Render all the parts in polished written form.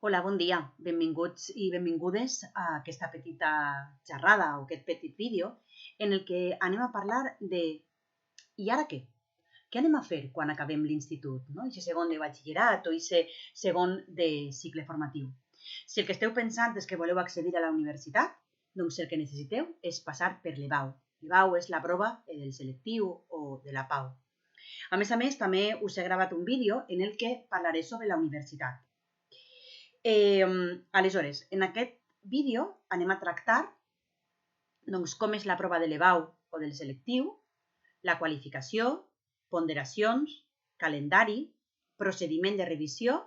Hola, bon dia. Benvinguts i benvingudes a aquesta petita xerrada o aquest petit vídeo en el que anem a parlar de i ara què? Què anem a fer quan acabem l'institut? No? Aquest segon de batxillerat o aquest segon de cicle formatiu. Si el que esteu pensant és que voleu accedir a la universitat, doncs el que necessiteu és passar per l'EBAU. L'EBAU és la prova del selectiu o de la PAU. A més, també us he gravat un vídeo en el que parlaré sobre la universitat. Aleshores, en aquest vídeo anem a tractar com és la prova de l'EBAU o del selectiu, la qualificació, ponderacions, calendari, procediment de revisió,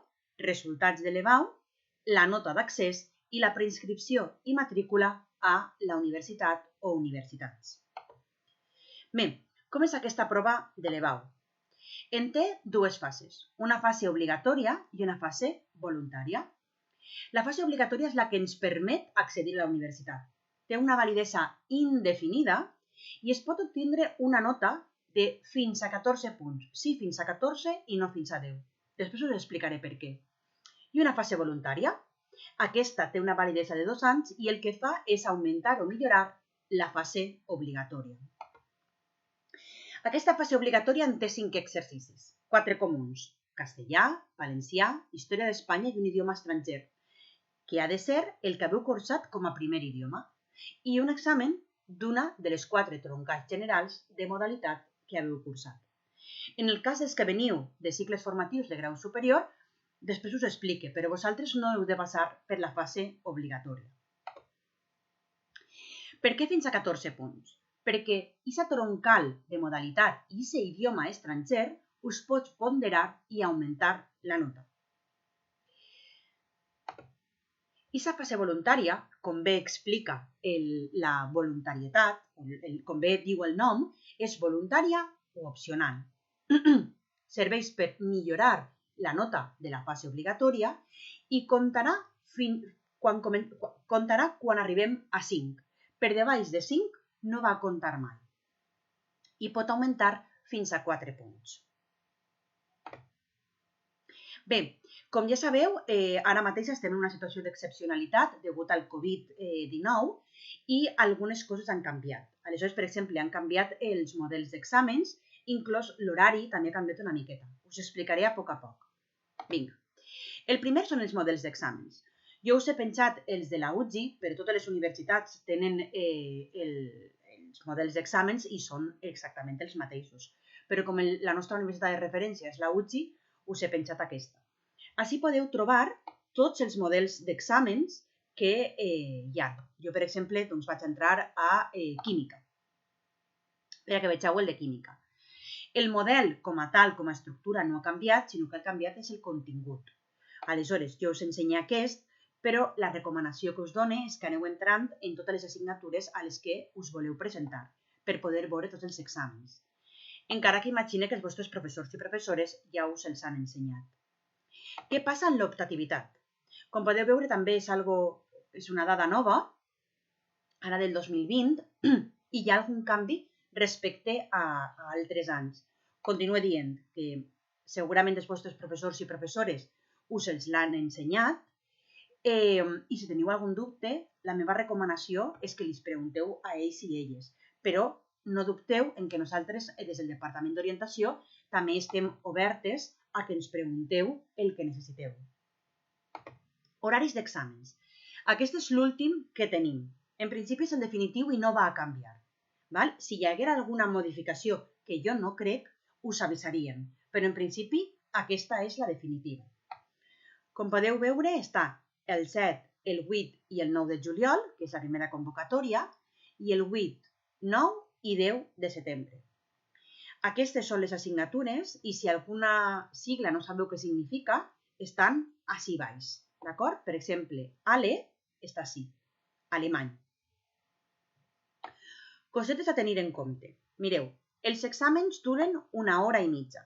resultats de l'EBAU, la nota d'accés i la preinscripció i matrícula a la universitat o universitats. Bé, com és aquesta prova de l'EBAU? En té dues fases, una fase obligatòria i una fase voluntària. La fase obligatòria és la que ens permet accedir a la universitat. Té una validesa indefinida i es pot obtindre una nota de fins a 14 punts. Sí, fins a 14 i no fins a 10. Després us explicaré per què. I una fase voluntària. Aquesta té una validesa de 2 anys i el que fa és augmentar o millorar la fase obligatòria. Aquesta fase obligatòria en té 5 exercicis, 4 comuns: castellà, valencià, història d'Espanya i un idioma estranger, que ha de ser el que haveu cursat com a primer idioma, i un examen d'una de les 4 troncals generals de modalitat que haveu cursat. En el cas dels que veniu de cicles formatius de grau superior, després us explique, però vosaltres no heu de passar per la fase obligatòria. Per què fins a 14 punts? Perquè aquesta troncal de modalitat i aquest idioma estranger us pot ponderar i augmentar la nota. Aquesta fase voluntària, com bé explica la voluntarietat, com bé diu el nom, és voluntària o opcional. Serveix per millorar la nota de la fase obligatòria i comptarà quan arribem a 5. Per debaix de 5 no va comptar mai. I pot augmentar fins a 4 punts. Bé, com ja sabeu, ara mateix estem en una situació d'excepcionalitat degut al Covid-19 i algunes coses han canviat. Aleshores, per exemple, han canviat els models d'exàmens, inclòs l'horari també ha canviat una miqueta. Us explicaré a poc. Vinga. El primer són els models d'exàmens. Jo us he penjat els de la UGI, però totes les universitats tenen els models d'exàmens i són exactament els mateixos. Però com la nostra universitat de referència és la UGI, us he penjat aquesta. Així podeu trobar tots els models d'exàmens que hi ha. Jo, per exemple, vaig entrar a química, perquè vegeu el de química. El model com a tal, com a estructura, no ha canviat, sinó que el canviat és el contingut. Aleshores, jo us ensenyo aquest, però la recomanació que us dono és que aneu entrant en totes les assignatures a les que us voleu presentar per poder veure tots els exàmens. Encara que imagine que els vostres professors i professores ja us els han ensenyat. Què passa amb l'optativitat? Com podeu veure, també és una dada nova, ara del 2020, i hi ha algun canvi respecte a altres anys. Continuo dient que segurament els vostres professors i professores us els l'han ensenyat i si teniu algun dubte, la meva recomanació és que els pregunteu a ells i elles, però no dubteu en que nosaltres, des del Departament d'Orientació, també estem obertes a que ens pregunteu el que necessiteu. Horaris d'exàmens. Aquest és l'últim que tenim. En principi és el definitiu i no va a canviar. Si hi haguera alguna modificació, que jo no crec, us avisaríem, però en principi aquesta és la definitiva. Com podeu veure, està el 7, el 8 i el 9 de juliol, que és la primera convocatòria, i el 8, 9 i 10 de setembre. Aquestes són les assignatures i si alguna sigla no sabeu què significa, estan ací baix. D'acord? Per exemple, ALE està ací, alemany. Cosetes a tenir en compte. Mireu, els exàmens duren 1 hora i mitja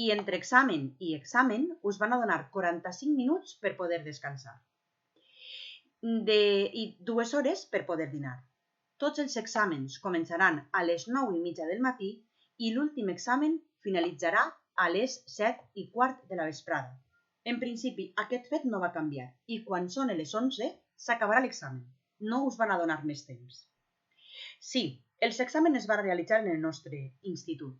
i entre examen i examen us van a donar 45 minuts per poder descansar i 2 hores per poder dinar. Tots els exàmens començaran a les 9:30 del matí i l'últim examen finalitzarà a les 7:15 de la vesprada. En principi, aquest fet no va canviar i quan són les 11 s'acabarà l'examen. No us van a donar més temps. Sí, els exàmens es van realitzar en el nostre institut.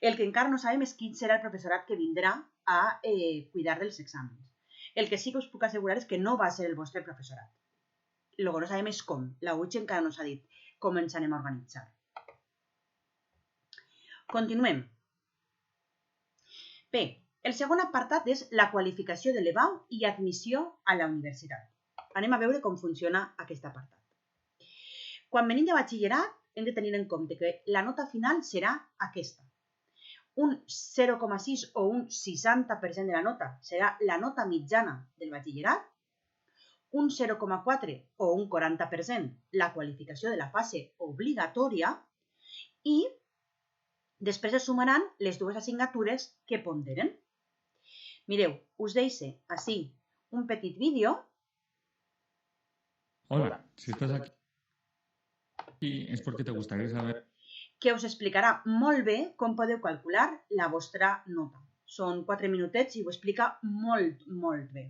El que encara no sabem és quin serà el professorat que vindrà a cuidar dels exàmens. El que sí que us puc assegurar és que no va ser el vostre professorat. El que no sabem és com. La UIC encara no s'ha dit com ens anem a organitzar. Continuem. Bé, el segon apartat és la qualificació de l'EBAU i admissió a la universitat. Anem a veure com funciona aquest apartat. Quan venim de batxillerat, hem de tenir en compte que la nota final serà aquesta. Un 0,6 o un 60% de la nota serà la nota mitjana del batxillerat, un 0,4 o un 40% la qualificació de la fase obligatòria i després es sumaran les dues assignatures que ponderen. Mireu, us deixo així un petit vídeo. Hola, si estás aquí es porque te gustaría saber Que us explicarà molt bé com podeu calcular la vostra nota. Són 4 minutets i ho explica molt, molt bé.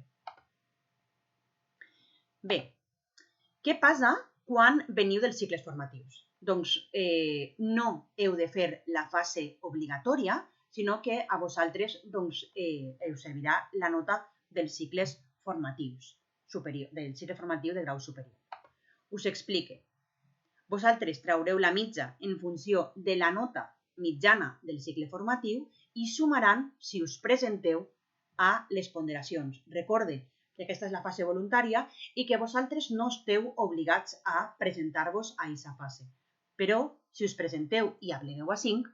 Bé, què passa quan veniu dels cicles formatius? Doncs no heu de fer la fase obligatòria, sinó que a vosaltres us servirà la nota dels cicles formatius, del cicle formatiu de grau superior. Us explique. Vosaltres traureu la mitja en funció de la nota mitjana del cicle formatiu i sumaran si us presenteu a les ponderacions. Recorde que aquesta és la fase voluntària i que vosaltres no esteu obligats a presentar-vos a aquesta fase. Però, si us presenteu i aplegueu a 5,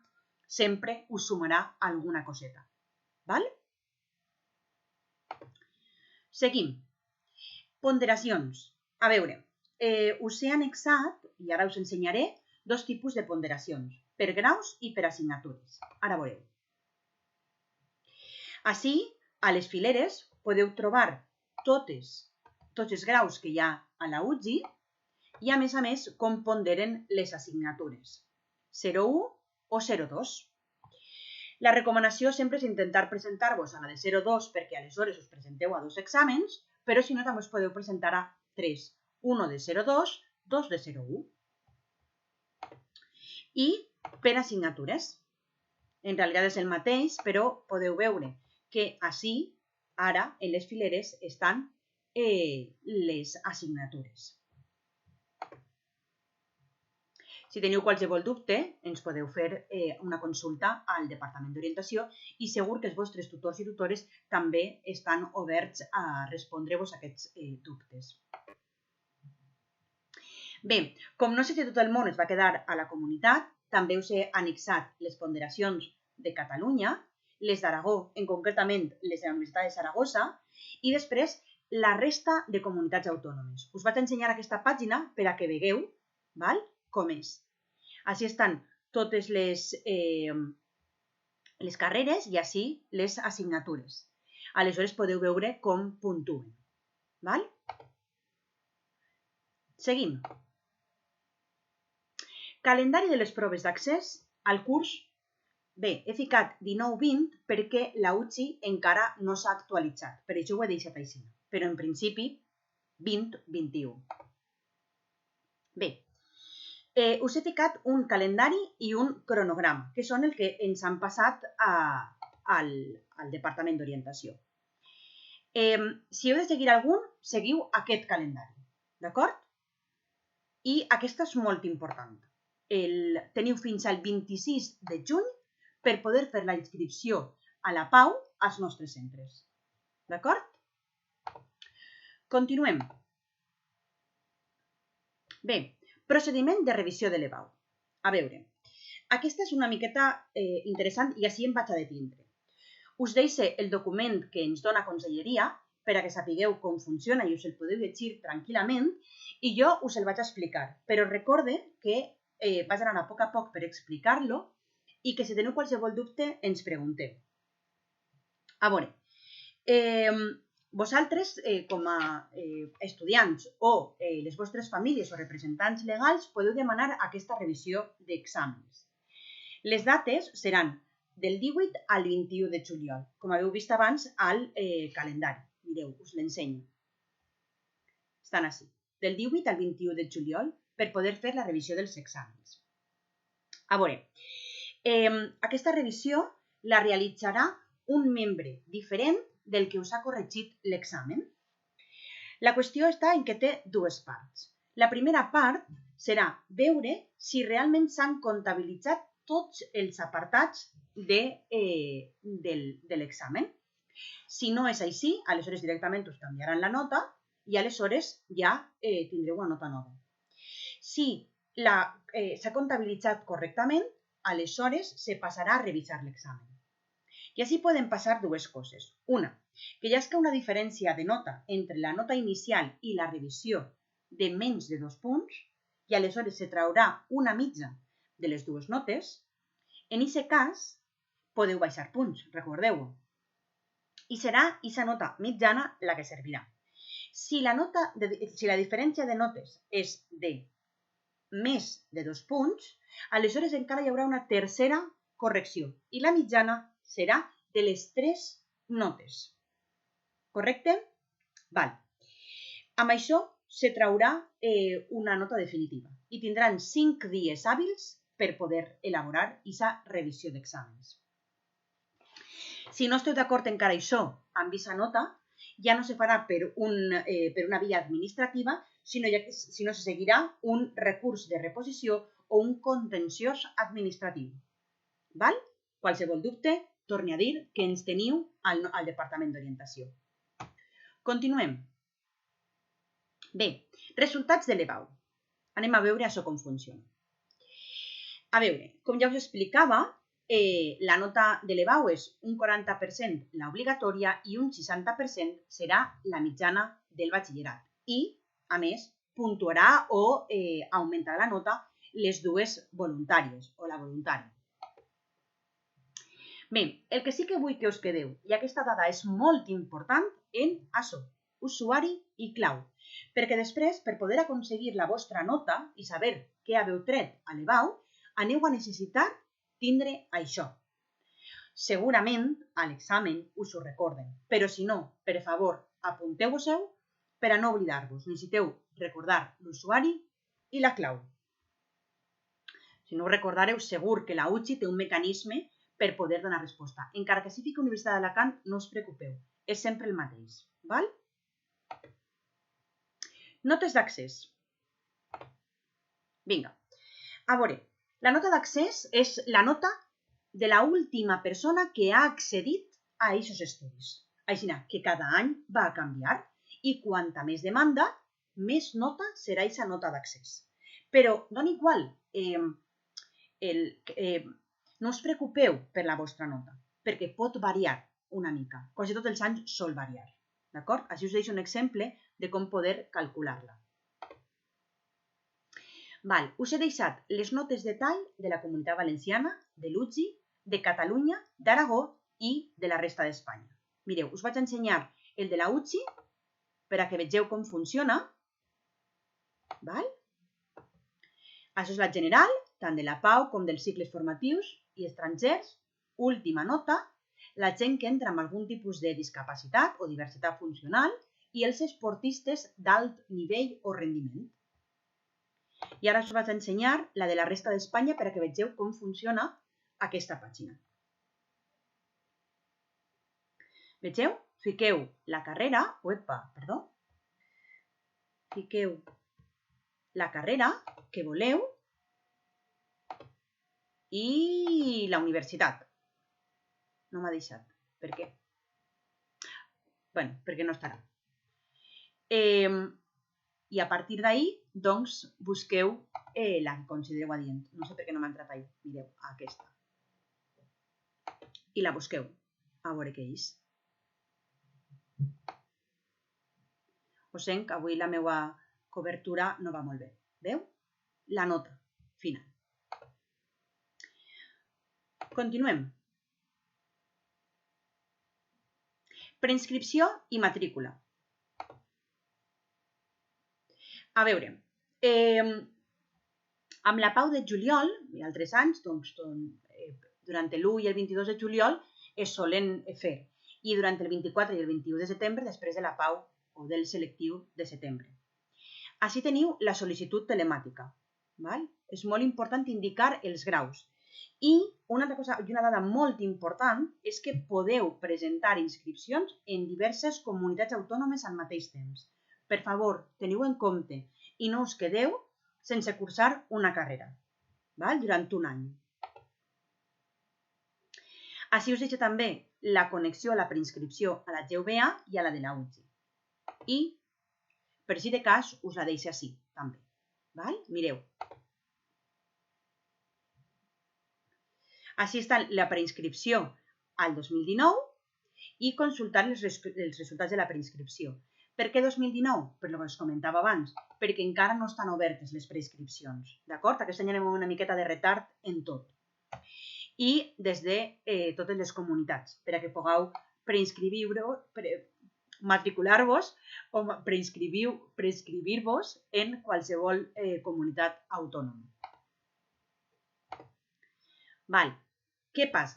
sempre us sumarà alguna coseta. Val? Seguim. Ponderacions. A veure, us he annexat, i ara us ensenyaré, dos tipus de ponderacions, per graus i per assignatures. Ara veureu. Així, a les fileres podeu trobar tots els graus que hi ha a la UTZI i, a més, com ponderen les assignatures, 0,1 o 0,2. La recomanació sempre és intentar presentar-vos a la de 0,2 perquè aleshores us presenteu a 2 exàmens, però si no també us podeu presentar a 3, 1 de 0,2, 2 de 0,1. I per assignatures. En realitat és el mateix, però podeu veure que així, ara, en les fileres estan les assignatures. Si teniu qualsevol dubte, ens podeu fer una consulta al Departament d'Orientació i segur que els vostres tutors i tutores també estan oberts a respondre-vos aquests dubtes. Bé, com no sé si tot el món es va quedar a la comunitat, també us he annexat les ponderacions de Catalunya, les d'Aragó, en concretament les de la Universitat de Saragossa, i després la resta de comunitats autònomes. Us vaig ensenyar aquesta pàgina per a que vegueu com és. Així estan totes les carreres i així les assignatures. Aleshores podeu veure com puntuen. Seguim. Calendari de les proves d'accés al curs. Bé, he ficat 19-20 perquè la UTZI encara no s'ha actualitzat. Per això ho he deixat així. Però en principi 20-21. Bé, us he ficat un calendari i un cronograma, que són el que ens han passat al Departament d'Orientació. Si heu de seguir algun, seguiu aquest calendari, d'acord? I aquesta és molt important. Teniu fins al 26 de juny per poder fer la inscripció a la PAU als nostres centres. D'acord? Continuem. Bé, procediment de revisió de l'EBAU. A veure, aquesta és una miqueta interessant i així em vaig a detindre. Us deixo el document que ens dona Conselleria per a que sapigueu com funciona i us el podeu llegir tranquil·lament i jo us el vaig explicar. Però recorde que vaig anar a poc per explicar-lo i que si teniu qualsevol dubte ens pregunteu. A veure, vosaltres com a estudiants o les vostres famílies o representants legals podeu demanar aquesta revisió d'exàmens. Les dates seran del 18 al 21 de juliol, com haveu vist abans al calendari. Mireu, us l'ensenyo. Estan així, del 18 al 21 de juliol, per poder fer la revisió dels exàmens. A veure, aquesta revisió la realitzarà un membre diferent del que us ha corregit l'examen. La qüestió està en que té dues parts. La primera part serà veure si realment s'han comptabilitzat tots els apartats de l'examen. Si no és així, aleshores directament us canviaran la nota i aleshores ja tindreu una nota nova. Si s'ha comptabilitzat correctament, aleshores se passarà a revisar l'examen. I així poden passar dues coses. Una, que hi hagi una diferència de nota entre la nota inicial i la revisió de menys de 2 punts i aleshores se traurà una mitja de les dues notes. En aquest cas, podeu baixar punts, recordeu-ho. I serà aquesta nota mitjana la que servirà. Si la diferència de notes és de més de 2 punts, aleshores encara hi haurà una tercera correcció i la mitjana serà de les 3 notes. Correcte? Val. Amb això se traurà una nota definitiva i tindran 5 dies hàbils per poder elaborar aquesta revisió d'exàmens. Si no esteu d'acord encara això amb aquesta nota, ja no se farà per una via administrativa, sinó se seguirà un recurs de reposició o un contenciós administratiu. Val? Qualsevol dubte, torni a dir que ens teniu al Departament d'Orientació. Continuem. Bé, resultats de l'EBAU. Anem a veure això com funciona. A veure, com ja us explicava, la nota de l'EBAU és un 40% l'obligatòria i un 60% serà la mitjana del batxillerat. I, a més, puntuarà o augmentarà la nota les dues voluntàries o la voluntària. Bé, el que sí que vull que us quedeu, i aquesta dada és molt important en això, usuari i clau, perquè després, per poder aconseguir la vostra nota i saber què haveu tret a l'EBAU, aneu a necessitar tindre això. Segurament a l'examen us ho recorden, però si no, per favor, apunteu-vos-ho per a no oblidar-vos. Necessiteu recordar l'usuari i la clau. Si no ho recordareu, segur que la UCI té un mecanisme per poder donar resposta. Encara que si fiqui Universitat d'Alacant, no us preocupeu, és sempre el mateix. Val? Notes d'accés. Vinga. A veure, la nota d'accés és la nota de l'última persona que ha accedit a aquests estudis. Així que cada any va a canviar i quanta més demanda, més nota serà aquesta nota d'accés. Però dona igual, no us preocupeu per la vostra nota, perquè pot variar una mica. Quasi tots els anys sol variar. D'acord? Així us deixo un exemple de com poder calcular-la. Us he deixat les notes de tall de la Comunitat Valenciana, de l'UCI, de Catalunya, d'Aragó i de la resta d'Espanya. Mireu, us vaig ensenyar el de la UCI per a que vegeu com funciona. Això és la general, tant de la PAU com dels cicles formatius i estrangers. Última nota, la gent que entra amb algun tipus de discapacitat o diversitat funcional i els esportistes d'alt nivell o rendiment. I ara us vaig ensenyar la de la resta d'Espanya per a que vegeu com funciona aquesta pàgina. Vegeu? Fiqueu la carrera, fiqueu la carrera que voleu i la universitat. No m'ha deixat. Per què? Perquè no estarà. I a partir d'ahí, doncs, busqueu la que considereu adient. No sé per què no m'ha entrat ahí. Mireu, aquesta. I la busqueu. A veure què és. Ho sent que avui la meva cobertura no va molt bé. Veu? La nota final. Continuem. Preinscripció i matrícula. A veure, amb la PAU de juliol i altres anys, doncs, durant l'1 i el 22 de juliol es solen fer i durant el 24 i el 21 de setembre després de la pau o del selectiu de setembre. Així teniu la sol·licitud telemàtica. Val? És molt important indicar els graus. I una altra cosa i una dada molt important és que podeu presentar inscripcions en diverses comunitats autònomes al mateix temps. Per favor, teniu en compte i no us quedeu sense cursar una carrera, val? Durant un any. Així us deixo també la connexió a la preinscripció a la GUBA i a la de la UGI. I, per si de cas, us la deixo així, també. Val? Mireu. Així està la preinscripció al 2019 i consultar els resultats de la preinscripció. Per què 2019? Per el que us comentava abans, perquè encara no estan obertes les preinscripcions. D'acord? Aquest any anem una miqueta de retard en tot. I des de totes les comunitats, per a que pugueu matricular-vos o preinscrivir-vos en qualsevol comunitat autònoma. Val. Què passa?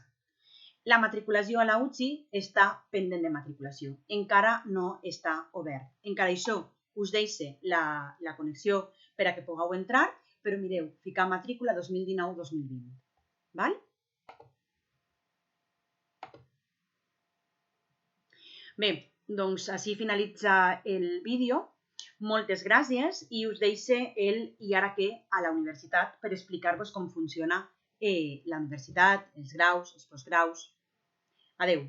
La matriculació a la UGI està pendent de matriculació. Encara no està obert. Encara això us deixo la connexió per a que pugueu entrar, però mireu, ficar matrícula 2019-2020. Val? Bé, doncs així finalitza el vídeo. Moltes gràcies i us deixo el i ara què a la universitat per explicar-vos com funciona la universitat, els graus, els postgraus. Adeu.